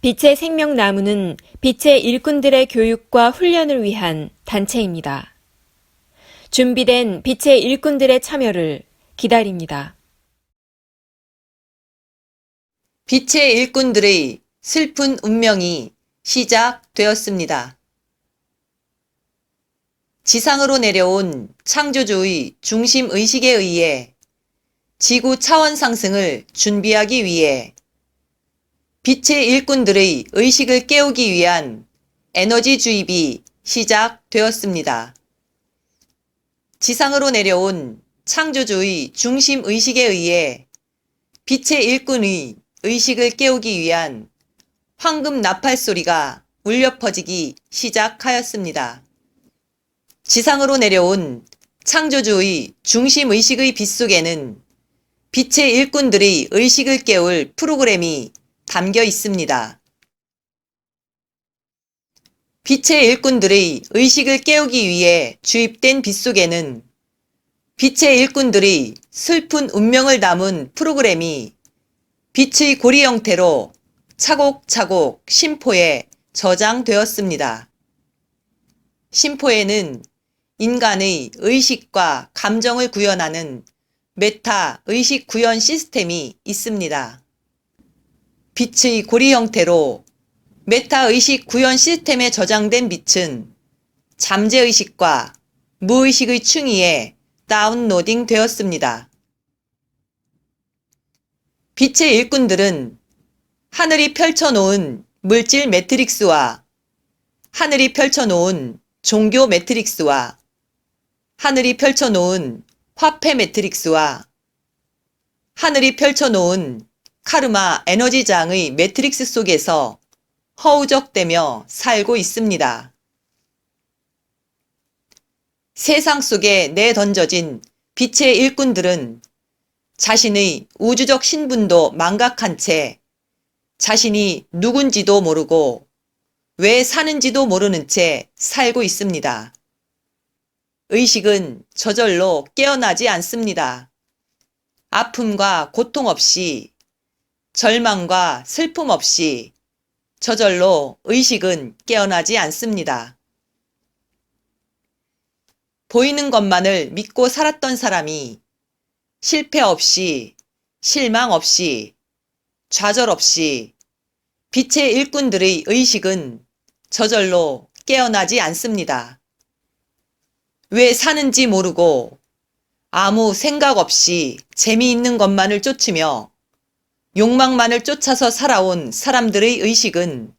빛의 생명나무는 빛의 일꾼들의 교육과 훈련을 위한 단체입니다. 준비된 빛의 일꾼들의 참여를 기다립니다. 빛의 일꾼들의 슬픈 운명이 시작되었습니다. 지상으로 내려온 창조주의 중심의식에 의해 지구 차원 상승을 준비하기 위해 빛의 일꾼들의 의식을 깨우기 위한 에너지 주입이 시작되었습니다. 지상으로 내려온 창조주의 중심의식에 의해 빛의 일꾼의 의식을 깨우기 위한 황금 나팔 소리가 울려 퍼지기 시작하였습니다. 지상으로 내려온 창조주의 중심의식의 빛 속에는 빛의 일꾼들의 의식을 깨울 프로그램이 담겨 있습니다. 빛의 일꾼들의 의식을 깨우기 위해 주입된 빛 속에는 빛의 일꾼들의 슬픈 운명을 담은 프로그램이 빛의 고리 형태로 차곡차곡 심포에 저장되었습니다. 심포에는 인간의 의식과 감정을 구현하는 메타 의식 구현 시스템이 있습니다. 빛의 고리 형태로 메타 의식 구현 시스템에 저장된 빛은 잠재의식과 무의식의 층위에 다운로딩 되었습니다. 빛의 일꾼들은 하늘이 펼쳐놓은 물질 매트릭스와 하늘이 펼쳐놓은 종교 매트릭스와 하늘이 펼쳐놓은 화폐 매트릭스와 하늘이 펼쳐놓은 카르마 에너지장의 매트릭스 속에서 허우적대며 살고 있습니다. 세상 속에 내던져진 빛의 일꾼들은 자신의 우주적 신분도 망각한 채 자신이 누군지도 모르고 왜 사는지도 모르는 채 살고 있습니다. 의식은 저절로 깨어나지 않습니다. 아픔과 고통 없이, 절망과 슬픔 없이 저절로 의식은 깨어나지 않습니다. 보이는 것만을 믿고 살았던 사람이 실패 없이, 실망 없이, 좌절 없이 빛의 일꾼들의 의식은 저절로 깨어나지 않습니다. 왜 사는지 모르고 아무 생각 없이 재미있는 것만을 쫓으며 욕망만을 쫓아서 살아온 사람들의 의식은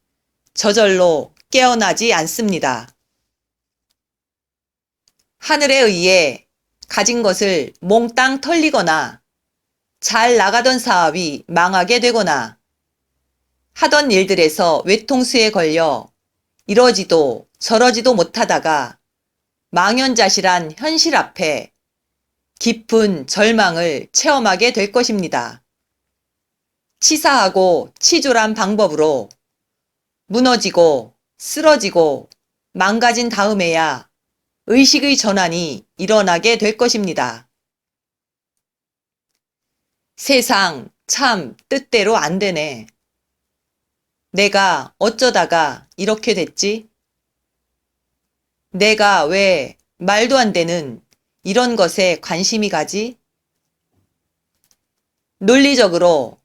저절로 깨어나지 않습니다. 하늘에 의해 가진 것을 몽땅 털리거나 잘 나가던 사업이 망하게 되거나 하던 일들에서 외통수에 걸려 이러지도 저러지도 못하다가 망연자실한 현실 앞에 깊은 절망을 체험하게 될 것입니다. 치사하고 치졸한 방법으로 무너지고 쓰러지고 망가진 다음에야 의식의 전환이 일어나게 될 것입니다. 세상 참 뜻대로 안 되네. 내가 어쩌다가 이렇게 됐지? 내가 왜 말도 안 되는 이런 것에 관심이 가지? 논리적으로,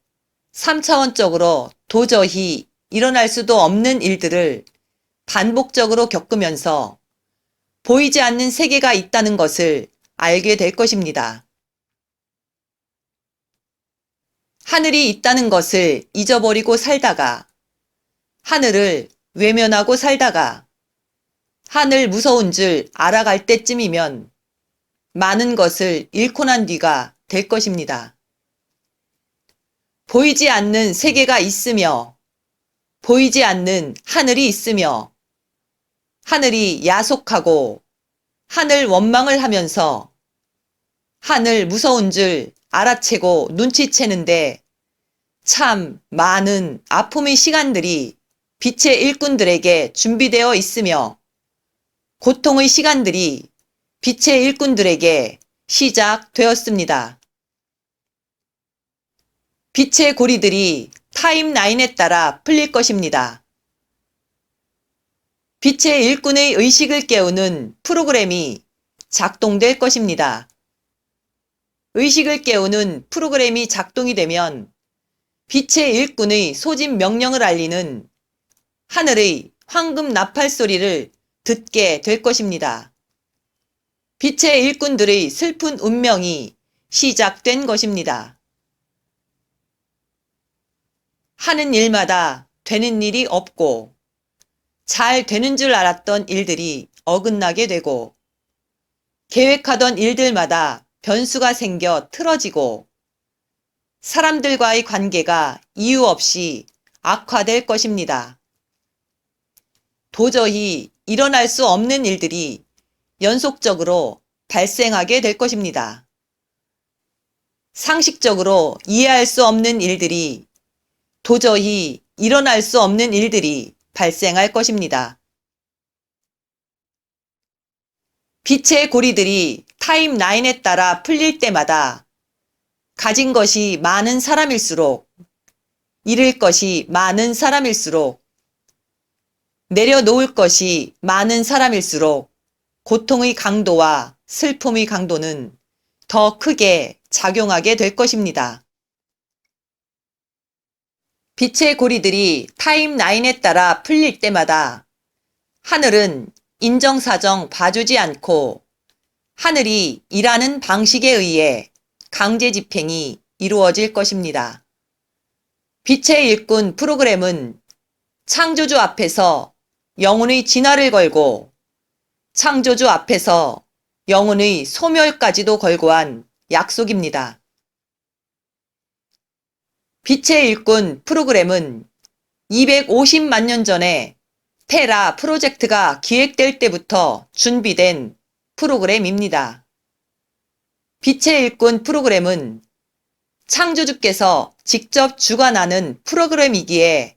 3차원적으로 도저히 일어날 수도 없는 일들을 반복적으로 겪으면서 보이지 않는 세계가 있다는 것을 알게 될 것입니다. 하늘이 있다는 것을 잊어버리고 살다가, 하늘을 외면하고 살다가, 하늘 무서운 줄 알아갈 때쯤이면 많은 것을 잃고 난 뒤가 될 것입니다. 보이지 않는 세계가 있으며, 보이지 않는 하늘이 있으며, 하늘이 야속하고 하늘 원망을 하면서 하늘 무서운 줄 알아채고 눈치채는데 참 많은 아픔의 시간들이 빛의 일꾼들에게 준비되어 있으며 고통의 시간들이 빛의 일꾼들에게 시작되었습니다. 빛의 고리들이 타임라인에 따라 풀릴 것입니다. 빛의 일꾼의 의식을 깨우는 프로그램이 작동될 것입니다. 의식을 깨우는 프로그램이 작동이 되면 빛의 일꾼의 소집 명령을 알리는 하늘의 황금 나팔 소리를 듣게 될 것입니다. 빛의 일꾼들의 슬픈 운명이 시작된 것입니다. 하는 일마다 되는 일이 없고 잘 되는 줄 알았던 일들이 어긋나게 되고 계획하던 일들마다 변수가 생겨 틀어지고 사람들과의 관계가 이유 없이 악화될 것입니다. 도저히 일어날 수 없는 일들이 연속적으로 발생하게 될 것입니다. 상식적으로 이해할 수 없는 일들이 도저히 일어날 수 없는 일들이 발생할 것입니다. 빛의 고리들이 타임라인에 따라 풀릴 때마다 가진 것이 많은 사람일수록, 잃을 것이 많은 사람일수록, 내려놓을 것이 많은 사람일수록 고통의 강도와 슬픔의 강도는 더 크게 작용하게 될 것입니다. 빛의 고리들이 타임라인에 따라 풀릴 때마다 하늘은 인정사정 봐주지 않고 하늘이 일하는 방식에 의해 강제 집행이 이루어질 것입니다. 빛의 일꾼 프로그램은 창조주 앞에서 영혼의 진화를 걸고 창조주 앞에서 영혼의 소멸까지도 걸고 한 약속입니다. 빛의 일꾼 프로그램은 250만 년 전에 테라 프로젝트가 기획될 때부터 준비된 프로그램입니다. 빛의 일꾼 프로그램은 창조주께서 직접 주관하는 프로그램이기에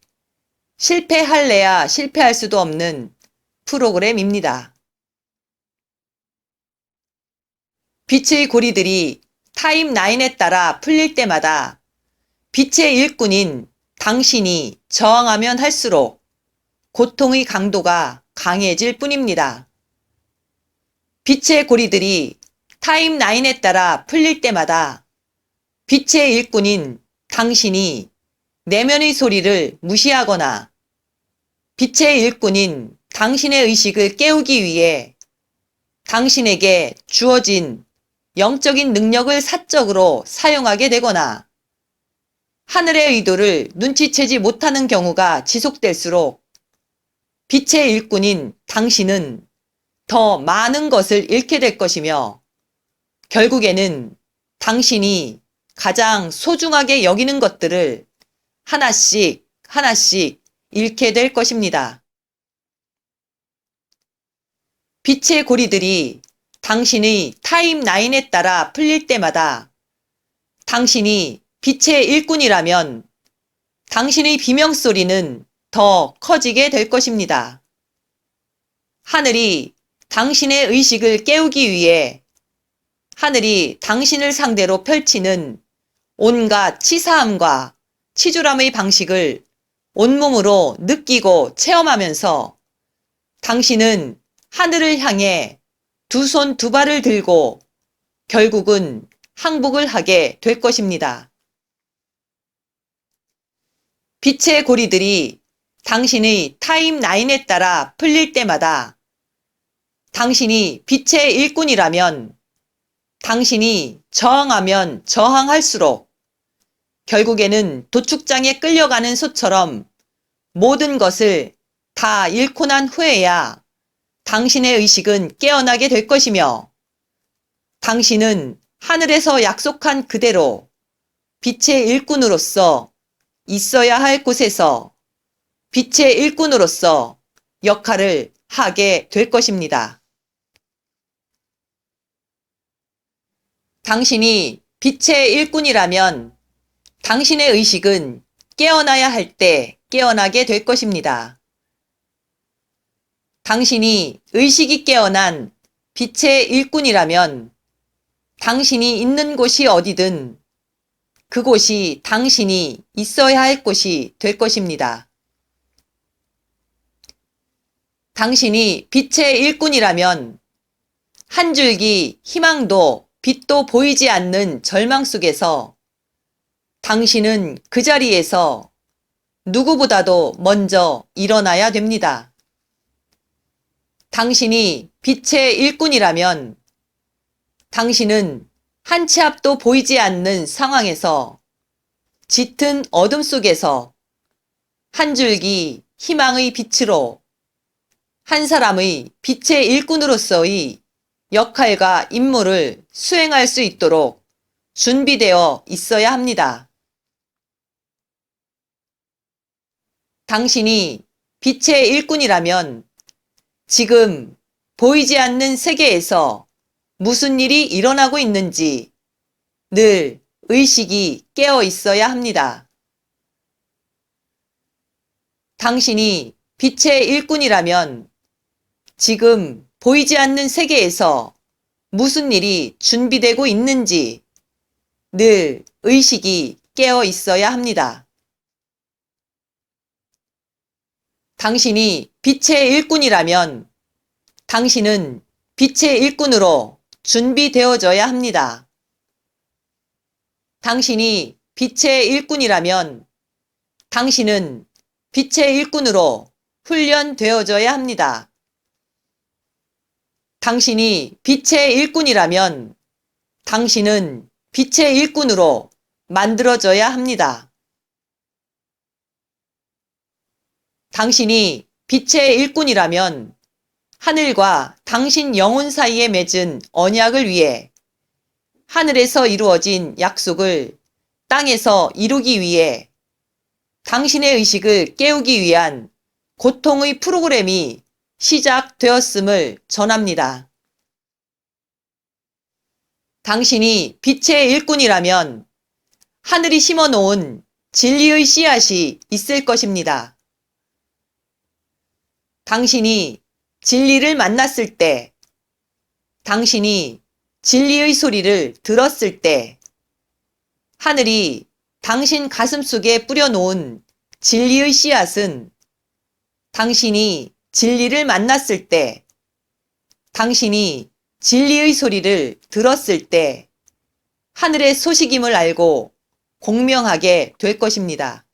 실패할래야 실패할 수도 없는 프로그램입니다. 빛의 고리들이 타임라인에 따라 풀릴 때마다 빛의 일꾼인 당신이 저항하면 할수록 고통의 강도가 강해질 뿐입니다. 빛의 고리들이 타임라인에 따라 풀릴 때마다 빛의 일꾼인 당신이 내면의 소리를 무시하거나 빛의 일꾼인 당신의 의식을 깨우기 위해 당신에게 주어진 영적인 능력을 사적으로 사용하게 되거나 하늘의 의도를 눈치채지 못하는 경우가 지속될수록 빛의 일꾼인 당신은 더 많은 것을 잃게 될 것이며 결국에는 당신이 가장 소중하게 여기는 것들을 하나씩 하나씩 잃게 될 것입니다. 빛의 고리들이 당신의 타임라인에 따라 풀릴 때마다 당신이 빛의 일꾼이라면 당신의 비명소리는 더 커지게 될 것입니다. 하늘이 당신의 의식을 깨우기 위해 하늘이 당신을 상대로 펼치는 온갖 치사함과 치졸함의 방식을 온몸으로 느끼고 체험하면서 당신은 하늘을 향해 두 손 두 발을 들고 결국은 항복을 하게 될 것입니다. 빛의 고리들이 당신의 타임라인에 따라 풀릴 때마다 당신이 빛의 일꾼이라면 당신이 저항하면 저항할수록 결국에는 도축장에 끌려가는 소처럼 모든 것을 다 잃고 난 후에야 당신의 의식은 깨어나게 될 것이며 당신은 하늘에서 약속한 그대로 빛의 일꾼으로서 있어야 할 곳에서 빛의 일꾼으로서 역할을 하게 될 것입니다. 당신이 빛의 일꾼이라면 당신의 의식은 깨어나야 할 때 깨어나게 될 것입니다. 당신이 의식이 깨어난 빛의 일꾼이라면 당신이 있는 곳이 어디든 그곳이 당신이 있어야 할 곳이 될 것입니다. 당신이 빛의 일꾼이라면 한 줄기 희망도 빛도 보이지 않는 절망 속에서 당신은 그 자리에서 누구보다도 먼저 일어나야 됩니다. 당신이 빛의 일꾼이라면 당신은 한 치 앞도 보이지 않는 상황에서 짙은 어둠 속에서 한 줄기 희망의 빛으로 한 사람의 빛의 일꾼으로서의 역할과 임무를 수행할 수 있도록 준비되어 있어야 합니다. 당신이 빛의 일꾼이라면 지금 보이지 않는 세계에서 무슨 일이 일어나고 있는지 늘 의식이 깨어 있어야 합니다. 당신이 빛의 일꾼이라면 지금 보이지 않는 세계에서 무슨 일이 준비되고 있는지 늘 의식이 깨어 있어야 합니다. 당신이 빛의 일꾼이라면 당신은 빛의 일꾼으로 준비되어져야 합니다. 당신이 빛의 일꾼이라면 당신은 빛의 일꾼으로 훈련되어져야 합니다. 당신이 빛의 일꾼이라면 당신은 빛의 일꾼으로 만들어져야 합니다. 당신이 빛의 일꾼이라면 하늘과 당신 영혼 사이에 맺은 언약을 위해 하늘에서 이루어진 약속을 땅에서 이루기 위해 당신의 의식을 깨우기 위한 고통의 프로그램이 시작되었음을 전합니다. 당신이 빛의 일꾼이라면 하늘이 심어놓은 진리의 씨앗이 있을 것입니다. 당신이 진리를 만났을 때, 당신이 진리의 소리를 들었을 때, 하늘이 당신 가슴 속에 뿌려놓은 진리의 씨앗은 당신이 진리를 만났을 때, 당신이 진리의 소리를 들었을 때, 하늘의 소식임을 알고 공명하게 될 것입니다.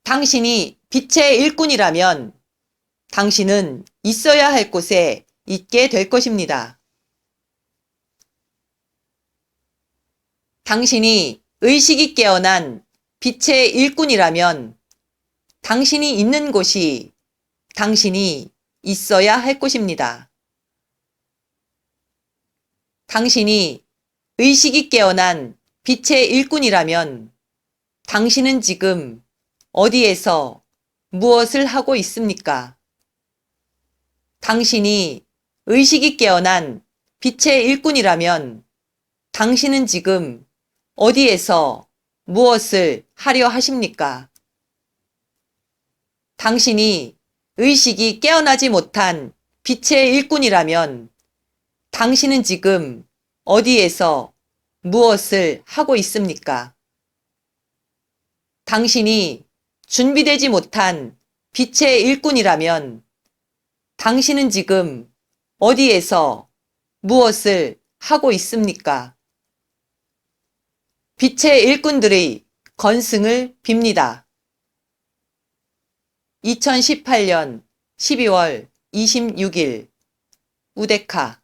당신이 빛의 일꾼이라면 당신은 있어야 할 곳에 있게 될 것입니다. 당신이 의식이 깨어난 빛의 일꾼이라면 당신이 있는 곳이 당신이 있어야 할 곳입니다. 당신이 의식이 깨어난 빛의 일꾼이라면 당신은 지금 어디에서 무엇을 하고 있습니까? 당신이 의식이 깨어난 빛의 일꾼이라면 당신은 지금 어디에서 무엇을 하려 하십니까? 당신이 의식이 깨어나지 못한 빛의 일꾼이라면 당신은 지금 어디에서 무엇을 하고 있습니까? 당신이 준비되지 못한 빛의 일꾼이라면 당신은 지금 어디에서 무엇을 하고 있습니까? 빛의 일꾼들의 건승을 빕니다. 2018년 12월 26일 우데카